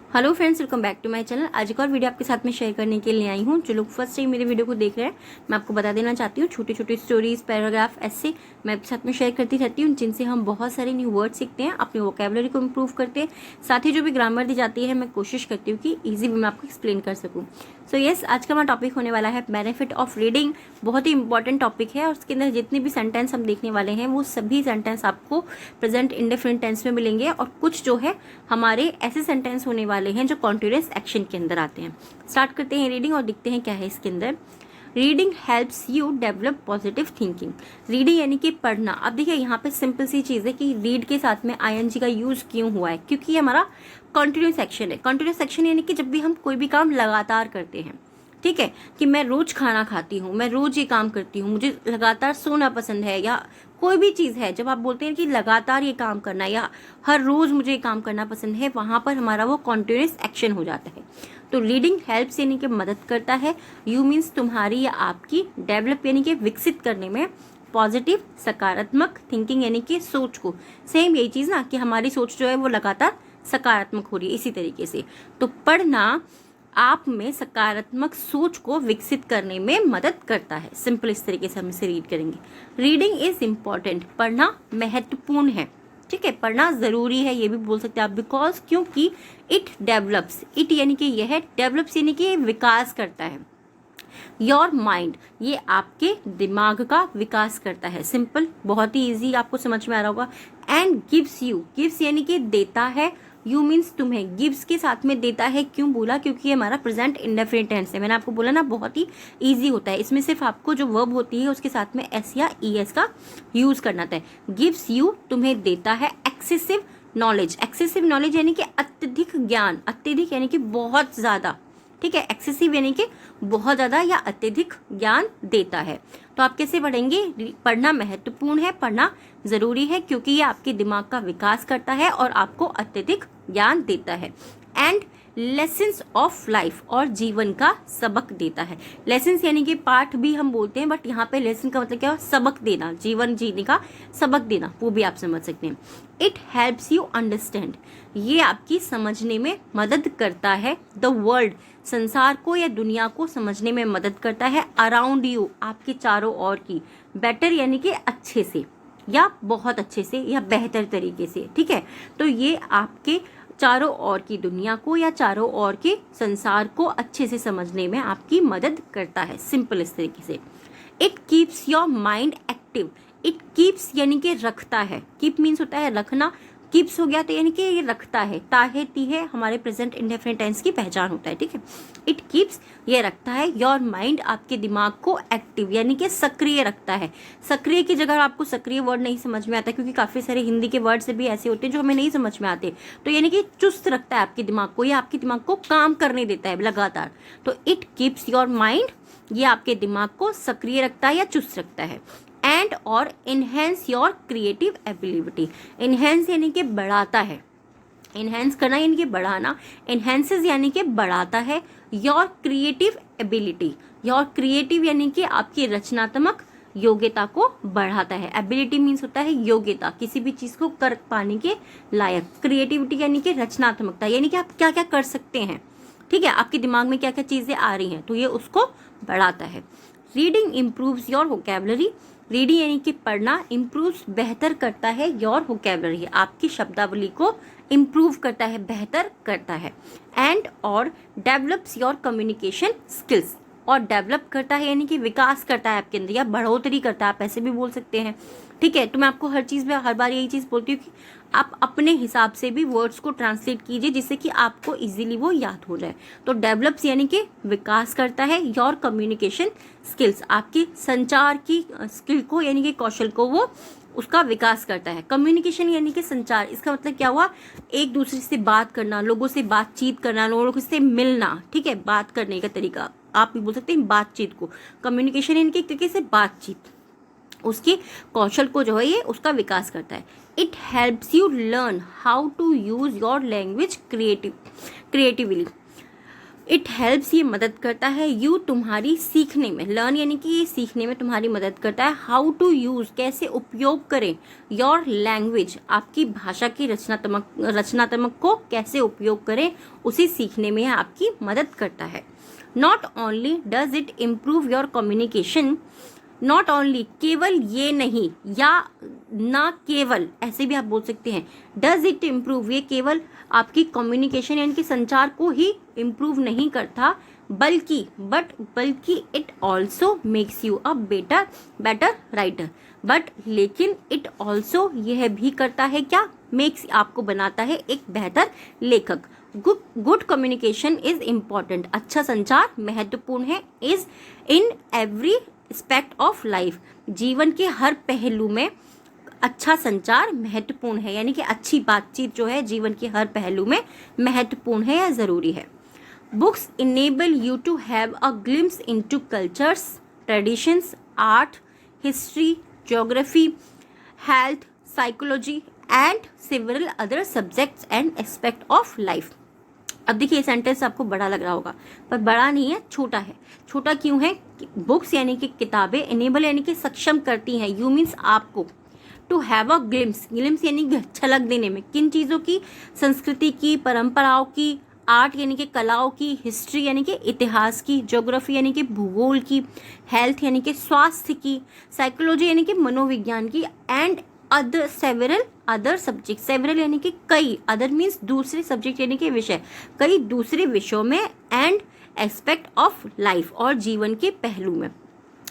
Hello friends, welcome back to my channel. आज एक और वीडियो आपके साथ में शेयर करने के लिए आई हूँ। जो लोग फर्स्ट टाइम मेरे वीडियो को देख रहे हैं, मैं आपको बता देना चाहती हूँ, छोटी छोटी स्टोरीज, पैराग्राफ, ऐसे मैं आपके साथ में शेयर करती रहती हूँ, जिनसे हम बहुत सारे न्यू वर्ड सीखते हैं, अपनी वोकेबलरी को इम्प्रूव करते हैं। साथ ही जो भी ग्रामर दी जाती है, मैं कोशिश करती हूँ कि ईजी वे में आपको एक्सप्लेन कर सकूँ। सो यस, आज का हमारा टॉपिक होने वाला है बेनिफिट ऑफ रीडिंग। बहुत ही इंपॉर्टेंट टॉपिक है और उसके अंदर जितने भी सेंटेंस हम देखने वाले हैं, वो सभी सेंटेंस आपको प्रेजेंट इंडेफिनिट टेंस में मिलेंगे, और कुछ जो है हमारे ऐसे सेंटेंस होने वाले हैं जो कॉन्टिन्यूअस एक्शन के अंदर आते हैं। स्टार्ट करते हैं रीडिंग और देखते हैं क्या है इसके अंदर। Reading helps you develop positive thinking. Reading यानी कि पढ़ना। अब देखिए यहाँ पे सिंपल सी चीज़ है कि रीड के साथ में आईएनजी का यूज क्यों हुआ है, क्योंकि ये हमारा कॉन्टिन्यूअस एक्शन है। कॉन्टिन्यूअस एक्शन यानी कि जब भी हम कोई भी काम लगातार करते हैं, ठीक है, कि मैं रोज खाना खाती हूँ, मैं रोज ये काम करती हूँ, मुझे लगातार सोना पसंद है, या कोई भी चीज़ है, जब आप बोलते हैं कि लगातार ये काम करना या हर रोज मुझे ये काम करना पसंद है, वहां पर हमारा वो कॉन्टिन्यूस एक्शन हो जाता है। तो रीडिंग हेल्प्स यानी कि मदद करता है, यू मीन्स तुम्हारी या आपकी, डेवलप यानी कि विकसित करने में, पॉजिटिव सकारात्मक, थिंकिंग यानी कि सोच को। सेम यही चीज़ ना कि हमारी सोच जो है वो लगातार सकारात्मक हो रही है, इसी तरीके से। तो पढ़ना आप में सकारात्मक सोच को विकसित करने में मदद करता है। सिंपल इस तरीके से हम इसे रीड करेंगे। रीडिंग इज इम्पॉर्टेंट, पढ़ना महत्वपूर्ण है, ठीक है, पढ़ना जरूरी है, ये भी बोल सकते हैं आप, बिकॉज क्योंकि इट डेवलप्स, इट यानी कि यह, डेवलप्स यानी कि विकास करता है, योर माइंड, ये आपके दिमाग का विकास करता है। सिंपल, बहुत ही इजी, आपको समझ में आ रहा होगा। एंड गिव्स यू, गिव्स यानी कि देता है, यू मीन्स तुम्हें, गिव्स के साथ में देता है क्यों बोला, क्योंकि ये हमारा प्रेजेंट इंडेफिनिट टेंस है। मैंने आपको बोला ना, बहुत ही इजी होता है। इसमें सिर्फ आपको जो वर्ब होती है उसके साथ में एस या ईएस का यूज करना था। गिव्स यू, तुम्हें देता है, एक्सेसिव नॉलेज, एक्सेसिव नॉलेज यानी कि अत्यधिक ज्ञान, अत्यधिक यानी कि बहुत ज्यादा, ठीक है, एक्सेसिव यानी कि बहुत ज्यादा या अत्यधिक ज्ञान देता है। तो आप कैसे पढ़ेंगे? पढ़ना महत्वपूर्ण है, पढ़ना जरूरी है, क्योंकि ये आपके दिमाग का विकास करता है और आपको अत्यधिक ज्ञान देता है। एंड लेसन्स ऑफ लाइफ, और जीवन का सबक देता है। लेसन्स यानी कि पाठ भी हम बोलते हैं, बट यहाँ पे लेसन का मतलब क्या है? सबक देना, जीवन जीने का सबक देना, वो भी आप समझ सकते हैं। इट हेल्प्स यू अंडरस्टैंड, ये आपकी समझने में मदद करता है, द वर्ल्ड, संसार को या दुनिया को समझने में मदद करता है, अराउंड यू, आपके चारों ओर की, बेटर यानी कि अच्छे से या बहुत अच्छे से या बेहतर तरीके से, ठीक है। तो ये आपके चारों ओर की दुनिया को या चारों ओर के संसार को अच्छे से समझने में आपकी मदद करता है। सिंपल इस तरीके से। It keeps your mind active, it keeps यानी कि रखता है, कीप मीन्स होता है रखना, कीप्स हो गया तो यानी कि ये रखता है, ताहे ती है हमारे प्रेजेंट इंडेफिनिट टेंस की पहचान होता है, ठीक है। इट कीप्स, ये रखता है, योर माइंड, आपके दिमाग को, एक्टिव यानी कि सक्रिय रखता है। सक्रिय की जगह आपको सक्रिय वर्ड नहीं समझ में आता, क्योंकि काफी सारे हिंदी के वर्ड से भी ऐसे होते हैं जो हमें नहीं समझ में आते। तो यानी कि चुस्त रखता है आपके दिमाग को, या आपके दिमाग को काम करने देता है लगातार। तो इट कीप्स योर माइंड, ये आपके दिमाग को सक्रिय रखता है या चुस्त रखता है। एंड और enhance your creative ability, enhance यानी कि बढ़ाता है, इनहेंस करना यानी कि बढ़ाना, इनहेंसेस यानी कि बढ़ाता है, your creative ability, your creative यानी कि आपकी रचनात्मक योग्यता को बढ़ाता है। एबिलिटी मीन्स होता है योग्यता, किसी भी चीज को कर पाने के लायक। क्रिएटिविटी यानी कि रचनात्मकता, यानी कि आप क्या क्या कर सकते हैं, ठीक है, आपके दिमाग में क्या क्या चीजें आ रही हैं, तो ये उसको बढ़ाता है। Reading improves your vocabulary, reading यानी कि पढ़ना, इम्प्रूव्स बेहतर करता है, योर वोकेबलरी, आपकी शब्दावली को इम्प्रूव करता है, बेहतर करता है। एंड और डेवलप्स योर कम्युनिकेशन स्किल्स, और डेवलप करता है यानी कि विकास करता है आपके अंदर, या बढ़ोतरी करता है, आप ऐसे भी बोल सकते हैं, ठीक है। तो मैं आपको हर चीज में हर बार यही चीज बोलती हूँ कि आप अपने हिसाब से भी वर्ड्स को ट्रांसलेट कीजिए, जिससे कि आपको इजीली वो याद हो जाए। तो डेवलप्स यानी कि विकास करता है, योर कम्युनिकेशन स्किल्स, आपकी संचार की स्किल को यानी कि कौशल को वो उसका विकास करता है। कम्युनिकेशन यानी कि संचार, इसका मतलब क्या हुआ? एक दूसरे से बात करना, लोगों से बातचीत करना, लोगों से मिलना, ठीक है, बात करने का तरीका आप भी बोल सकते हैं बातचीत को। कम्युनिकेशन यानी कि एक तरीके से बातचीत, उसकी कौशल को जो है ये उसका विकास करता है। It helps you learn how to use your language creatively, it helps, ये मदद करता है, यू तुम्हारी सीखने में, लर्न यानी कि ये सीखने में तुम्हारी मदद करता है, हाउ टू यूज कैसे उपयोग करें, योर लैंग्वेज आपकी भाषा की रचनात्मक को कैसे उपयोग करें उसे सीखने में आपकी मदद करता है। Not only does it improve your communication, not only केवल ये नहीं, या ना केवल ऐसे भी आप बोल सकते हैं, डज इट इम्प्रूव ये केवल आपकी कम्युनिकेशन यानी कि संचार को ही इम्प्रूव नहीं करता, बल्कि it also makes you a better writer, लेकिन इट ऑल्सो यह भी करता है क्या, मेक्स आपको बनाता है एक बेहतर लेखक। गुड कम्युनिकेशन इज इम्पॉर्टेंट, अच्छा संचार महत्वपूर्ण है, is in every aspect of life, जीवन के हर पहलू में अच्छा संचार महत्वपूर्ण है, यानी कि अच्छी बातचीत जो है जीवन के हर पहलू में महत्वपूर्ण है या जरूरी है। Books enable you to have a glimpse into cultures, traditions, art, history, geography, health, psychology and several other subjects and aspect of life. अब देखिए, सेंटेंस आपको बड़ा लग रहा होगा, पर बड़ा नहीं है, छोटा है। छोटा क्यों है? बुक्स यानी कि किताबें, इनेबल यानी कि सक्षम करती हैं, यू मीन्स आपको, टू हैव अ ग्लिम्स यानी कि झलक देने में, किन चीज़ों की, संस्कृति की, परंपराओं की, आर्ट यानी कि कलाओं की, हिस्ट्री यानी कि इतिहास की, ज्योग्राफी यानी कि भूगोल की, हेल्थ यानी कि स्वास्थ्य की, साइकोलॉजी यानी कि मनोविज्ञान की, and several other subject, several यानी कि कई, अदर मीन्स दूसरे सब्जेक्ट यानी कि विषय, कई दूसरे विषयों में, एंड एस्पेक्ट ऑफ लाइफ और जीवन के पहलू में।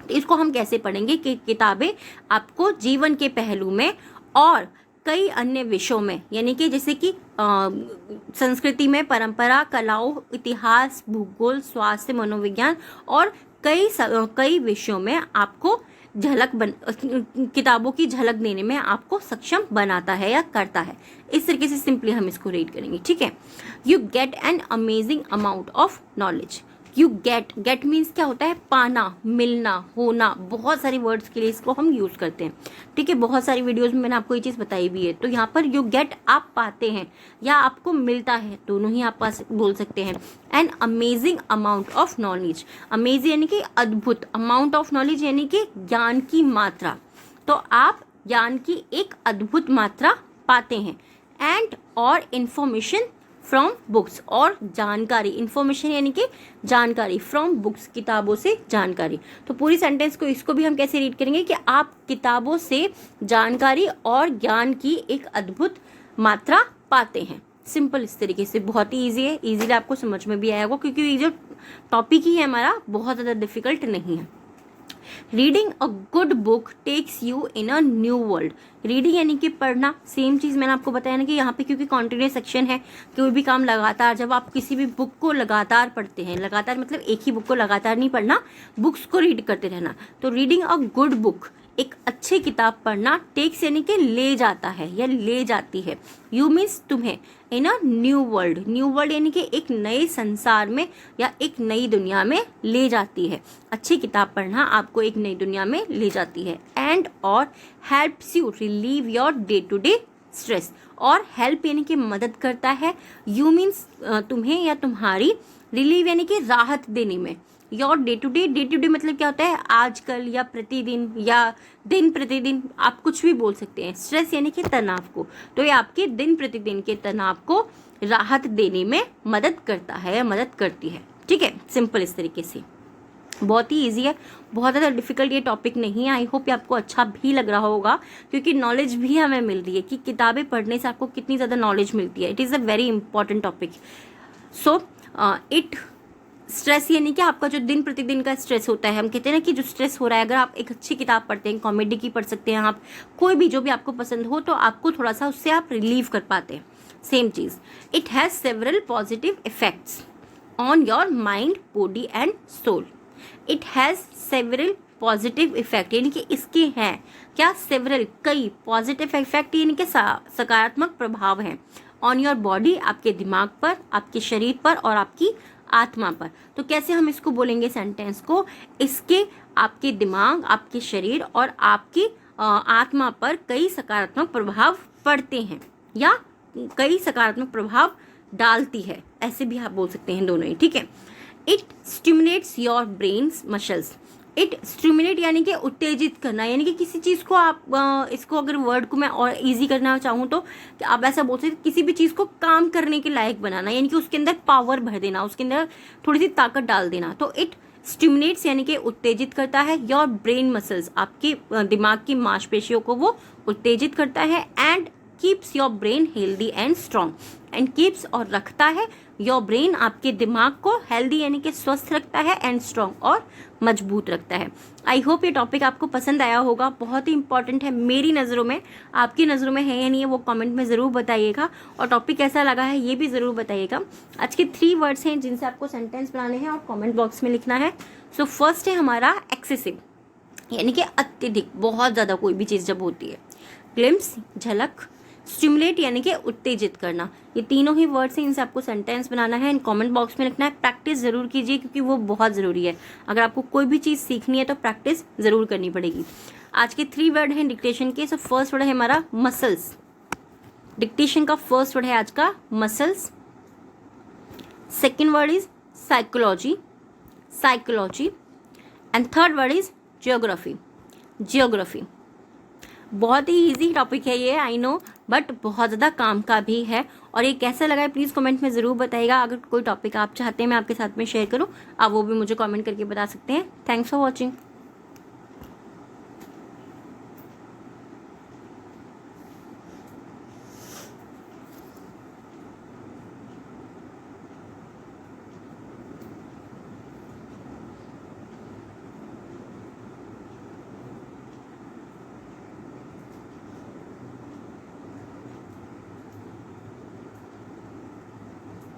तो इसको हम कैसे पढ़ेंगे कि किताबें आपको जीवन के पहलू में और कई अन्य विषयों में, यानी कि जैसे कि संस्कृति में, परंपरा, कलाओं, इतिहास, भूगोल, स्वास्थ्य, मनोविज्ञान और कई विषयों में आपको किताबों की झलक देने में आपको सक्षम बनाता है या करता है। इस तरीके से सिंपली हम इसको रीड करेंगे, ठीक है। You get an amazing amount of knowledge. You get means क्या होता है? पाना, मिलना, होना। बहुत सारे वर्ड्स के लिए इसको हम यूज करते हैं, ठीक है। बहुत सारी वीडियोस में मैंने आपको ये चीज बताई भी है। तो यहाँ पर यू गेट आप पाते हैं या आपको मिलता है, दोनों ही आप बोल सकते हैं। An amazing amount of knowledge, amazing यानी कि अद्भुत, अमाउंट ऑफ नॉलेज यानी कि ज्ञान की मात्रा। तो आप ज्ञान की एक अद्भुत मात्रा पाते हैं। एंड और इंफॉर्मेशन फ्रॉम बुक्स, और जानकारी, इंफॉर्मेशन यानी कि जानकारी, फ्रॉम बुक्स, किताबों से जानकारी। तो पूरी सेंटेंस को, इसको भी हम कैसे रीड करेंगे कि आप किताबों से जानकारी और ज्ञान की एक अद्भुत मात्रा पाते हैं। सिंपल, इस तरीके से, बहुत ही ईजी है, इजीली आपको समझ में भी आएगा, क्योंकि ये जो टॉपिक ही है हमारा बहुत ज़्यादा डिफिकल्ट नहीं है। Reading a good book takes you in a new world. Reading यानी कि पढ़ना, सेम चीज मैंने आपको बताया ना कि यहाँ पे क्योंकि कॉन्टिन्यूस सेक्शन है, कोई भी काम लगातार, जब आप किसी भी बुक को लगातार पढ़ते हैं, लगातार मतलब एक ही बुक को लगातार नहीं पढ़ना, बुक्स को रीड करते रहना। तो रीडिंग अ गुड बुक, एक अच्छी किताब पढ़ना, टेक्स यानी कि ले जाता है या ले जाती है, यू मीन्स तुम्हें, in a new world, new world यानी कि एक नए संसार में या एक नई दुनिया में ले जाती है। अच्छी किताब पढ़ना आपको एक नई दुनिया में ले जाती है। एंड और helps you relieve your day to day stress, और हेल्प यानी कि मदद करता है, यू मीन्स तुम्हें या तुम्हारी, रिलीव यानी कि राहत देने में, योर डे टू डे मतलब क्या होता है? आजकल या प्रतिदिन या दिन प्रतिदिन, आप कुछ भी बोल सकते हैं। स्ट्रेस यानी कि तनाव को, तो ये आपके दिन प्रतिदिन के तनाव को राहत देने में मदद करता है या मदद करती है, ठीक है। सिंपल, इस तरीके से, बहुत ही इजी है, बहुत ज़्यादा डिफिकल्ट ये टॉपिक नहीं है। आई होप ये आपको अच्छा भी लग रहा होगा, क्योंकि नॉलेज भी हमें मिल रही है कि किताबें पढ़ने से आपको कितनी ज़्यादा नॉलेज मिलती है। It is a very important topic. So it stress यानी कि आपका जो दिन प्रतिदिन का स्ट्रेस होता है, हम कहते हैं ना कि जो स्ट्रेस हो रहा है, अगर आप एक अच्छी किताब पढ़ते हैं, कॉमेडी की पढ़ सकते हैं आप, कोई भी जो भी आपको पसंद हो, तो आपको थोड़ा सा उससे आप रिलीव कर पाते हैं। सेम चीज, it has several positive effects on your mind, body and soul. It has several positive effect यानी कि इसके हैं क्या? सेवरल, कई, पॉजिटिव इफेक्ट यानी कि सकारात्मक प्रभाव हैं, ऑन योर बॉडी, आपके दिमाग पर, आपके शरीर पर और आपकी आत्मा पर। तो कैसे हम इसको बोलेंगे सेंटेंस को? इसके आपके दिमाग, आपके शरीर और आपकी आत्मा पर कई सकारात्मक प्रभाव पड़ते हैं या कई सकारात्मक प्रभाव डालती है। ऐसे भी आप बोल सकते हैं, दोनों ही, ठीक है। It stimulates your brains muscles. It stimulate यानी कि उत्तेजित करना, यानी कि किसी चीज़ को आप इसको अगर वर्ड को मैं और इजी करना चाहूँ तो कि आप ऐसा बोल सकते किसी भी चीज़ को काम करने के लायक बनाना, यानी कि उसके अंदर पावर भर देना, उसके अंदर थोड़ी सी ताकत डाल देना। तो इट स्टिमुलेट्स यानी कि उत्तेजित करता है योर ब्रेन मसल्स, आपके दिमाग की मांसपेशियों को वो उत्तेजित करता है। And keeps your brain healthy and strong. And keeps और रखता है योर ब्रेन, आपके दिमाग को हेल्दी यानी कि स्वस्थ रखता है, एंड स्ट्रांग और मजबूत रखता है। आई होप ये टॉपिक आपको पसंद आया होगा, बहुत ही इंपॉर्टेंट है मेरी नज़रों में। आपकी नज़रों में है या नहीं है वो कमेंट में ज़रूर बताइएगा, और टॉपिक कैसा लगा है ये भी ज़रूर बताइएगा। आज के 3 वर्ड्स हैं जिनसे आपको सेंटेंस बनाने हैं और कॉमेंट बॉक्स में लिखना है। सो फर्स्ट है हमारा एक्सेसिव, यानी कि अत्यधिक, बहुत ज़्यादा कोई भी चीज़ जब होती है। ग्लिम्स झलक, स्टिमुलेट यानी कि उत्तेजित करना। ये तीनों ही वर्ड्स हैं, इनसे आपको सेंटेंस बनाना है, एंड कमेंट बॉक्स में लिखना है। प्रैक्टिस ज़रूर कीजिए क्योंकि वो बहुत ज़रूरी है। अगर आपको कोई भी चीज़ सीखनी है तो प्रैक्टिस ज़रूर करनी पड़ेगी। आज के 3 वर्ड हैं डिक्टेशन के। सो फर्स्ट वर्ड है हमारा मसल्स। डिक्टेशन का फर्स्ट वर्ड है आज का muscles. Second word is psychology, psychology. And third word is geography, geography. बहुत ही इजी टॉपिक है ये, आई नो, बट बहुत ज़्यादा काम का भी है। और ये कैसा लगा है प्लीज़ कमेंट में ज़रूर बताइएगा। अगर कोई टॉपिक आप चाहते हैं मैं आपके साथ में शेयर करूँ, आप वो भी मुझे कमेंट करके बता सकते हैं। Thanks for watching.